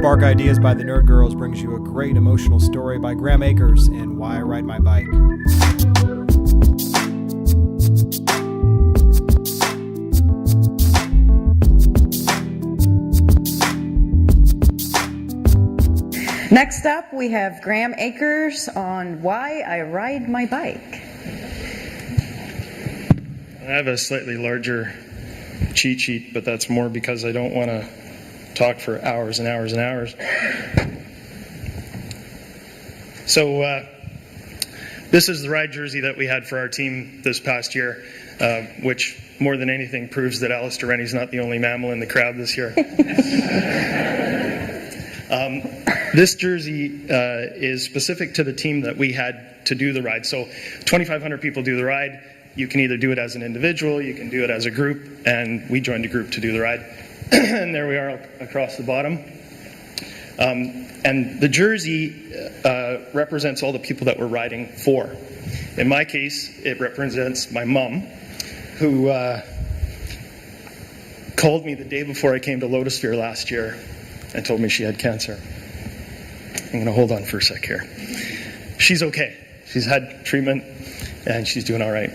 Spark Ideas by the Nerd Girls brings you a great emotional story by Graham Akers in Why I Ride My Bike. Next up, we have Graham Akers on Why I Ride My Bike. I have a slightly larger cheat sheet, but that's more because I don't want to talk for hours and hours and hours. So this is the ride jersey that we had for our team this past year, which more than anything proves that Alistair Rennie's not the only mammal in the crowd this year. This jersey is specific to the team that we had to do the ride. So 2,500 people do the ride. You can either do it as an individual, you can do it as a group, and we joined a group to do the ride. And there we are across the bottom. And the jersey represents all the people that we're riding for. In my case, it represents my mom, who called me the day before I came to Lotusphere last year and told me she had cancer. I'm going to hold on for a sec here. She's okay. She's had treatment, and she's doing all right.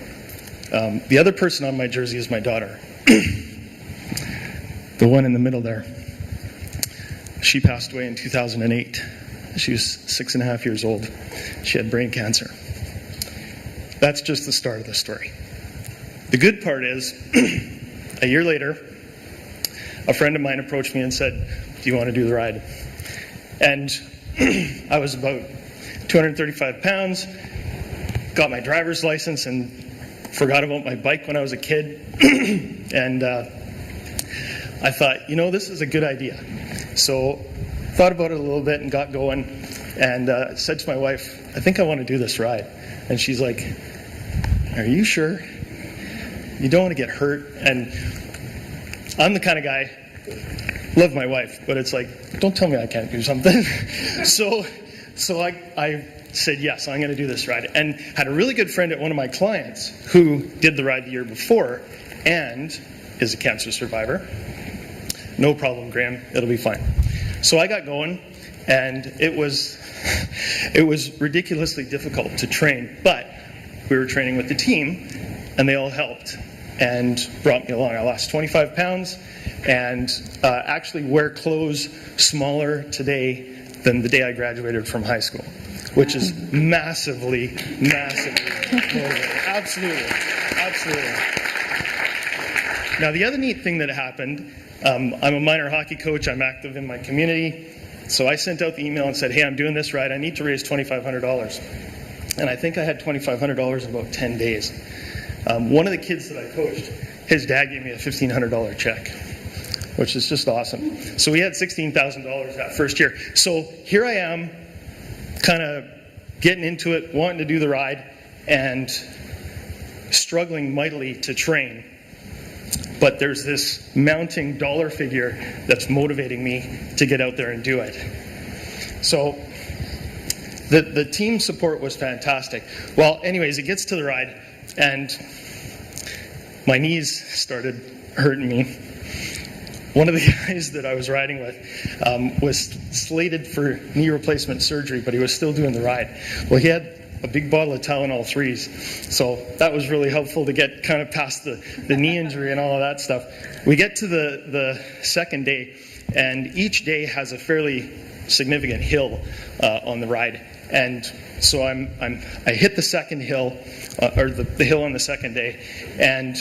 The other person on my jersey is my daughter. The one in the middle there. She passed away in 2008. She was 6.5 years old. She had brain cancer. That's just the start of the story. The good part is, a year later, a friend of mine approached me and said, "Do you want to do the ride?" And I was about 235 pounds, got my driver's license, and forgot about my bike when I was a kid. And I thought, this is a good idea. So thought about it a little bit and got going, and said to my wife, "I think I want to do this ride." And she's like, "Are you sure? You don't want to get hurt?" And I'm the kind of guy, love my wife, but it's like, don't tell me I can't do something. So I said, yes, I'm going to do this ride. And had a really good friend at one of my clients who did the ride the year before and is a cancer survivor. "No problem, Graham, it'll be fine." So I got going, and it was ridiculously difficult to train, but we were training with the team, and they all helped and brought me along. I lost 25 pounds and actually wear clothes smaller today than the day I graduated from high school, which is massively motivating. Absolutely. Now, the other neat thing that happened, I'm a minor hockey coach. I'm active in my community. So I sent out the email and said, "Hey, I'm doing this ride. I need to raise $2,500. And I think I had $2,500 in about 10 days. One of the kids that I coached, his dad gave me a $1,500 check, which is just awesome. So we had $16,000 that first year. So here I am, kind of getting into it, wanting to do the ride, and struggling mightily to train. But there's this mounting dollar figure that's motivating me to get out there and do it. So the team support was fantastic. Well, anyways, it gets to the ride, and my knees started hurting me. One of the guys that I was riding with was slated for knee replacement surgery, but he was still doing the ride. Well, he had a big bottle of Tylenol 3s, so that was really helpful to get kind of past the knee injury and all of that stuff. We get to the second day, and each day has a fairly significant hill on the ride. And so I hit the second hill, or the hill on the second day, and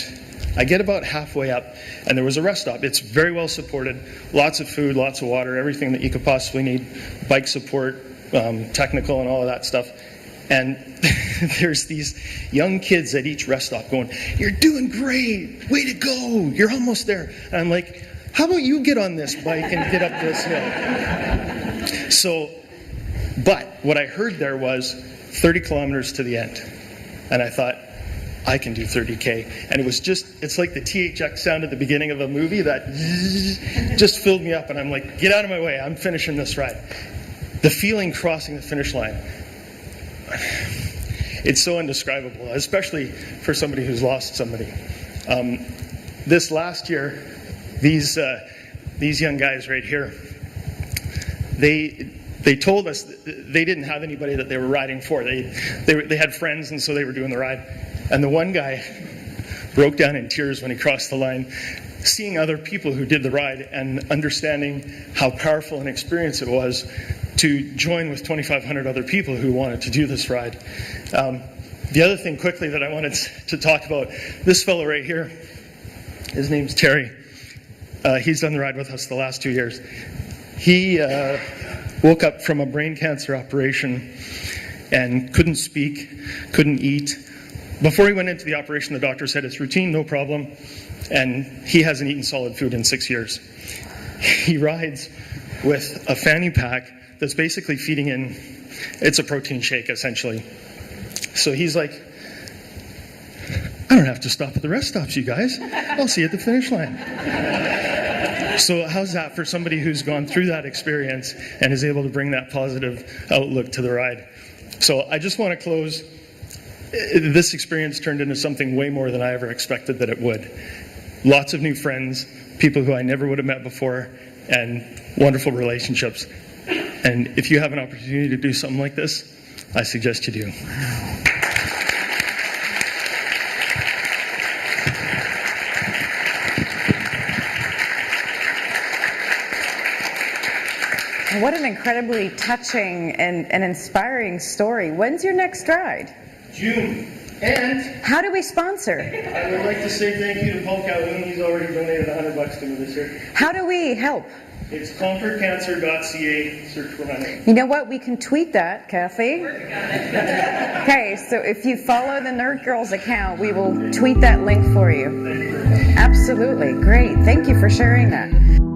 I get about halfway up, and there was a rest stop. It's very well supported, lots of food, lots of water, everything that you could possibly need, bike support, technical and all of that stuff. And there's these young kids at each rest stop going, "You're doing great, way to go, you're almost there." And I'm like, "How about you get on this bike and get up this hill?" But what I heard there was 30 kilometers to the end. And I thought, I can do 30K. And it's like the THX sound at the beginning of a movie that just filled me up. And I'm like, get out of my way, I'm finishing this ride. The feeling crossing the finish line, it's so indescribable, especially for somebody who's lost somebody. This last year, these young guys right here, they told us they didn't have anybody that they were riding for. They had friends, and so they were doing the ride. And the one guy broke down in tears when he crossed the line, seeing other people who did the ride and understanding how powerful an experience it was to join with 2,500 other people who wanted to do this ride. The other thing quickly that I wanted to talk about, this fellow right here, his name's Terry. He's done the ride with us the last 2 years. He woke up from a brain cancer operation and couldn't speak, couldn't eat. Before he went into the operation, the doctor said it's routine, no problem, and he hasn't eaten solid food in 6 years. He rides with a fanny pack that's basically feeding in, it's a protein shake essentially. So he's like, I don't have to stop at the rest stops, you guys. I'll see you at the finish line. So how's that for somebody who's gone through that experience and is able to bring that positive outlook to the ride? So I just want to close. This experience turned into something way more than I ever expected that it would. Lots of new friends, people who I never would have met before, and wonderful relationships. And if you have an opportunity to do something like this, I suggest you do. What an incredibly touching and inspiring story. When's your next ride? June. And how do we sponsor? I would like to say thank you to Paul Calhoun. He's already donated $100 to me this year. How do we help? It's conquercancer.ca. Search for my name. You know what? We can tweet that, Kathy. Okay, so if you follow the Nerd Girls account, we will tweet that link for you. Thank you. Absolutely. Great. Thank you for sharing that.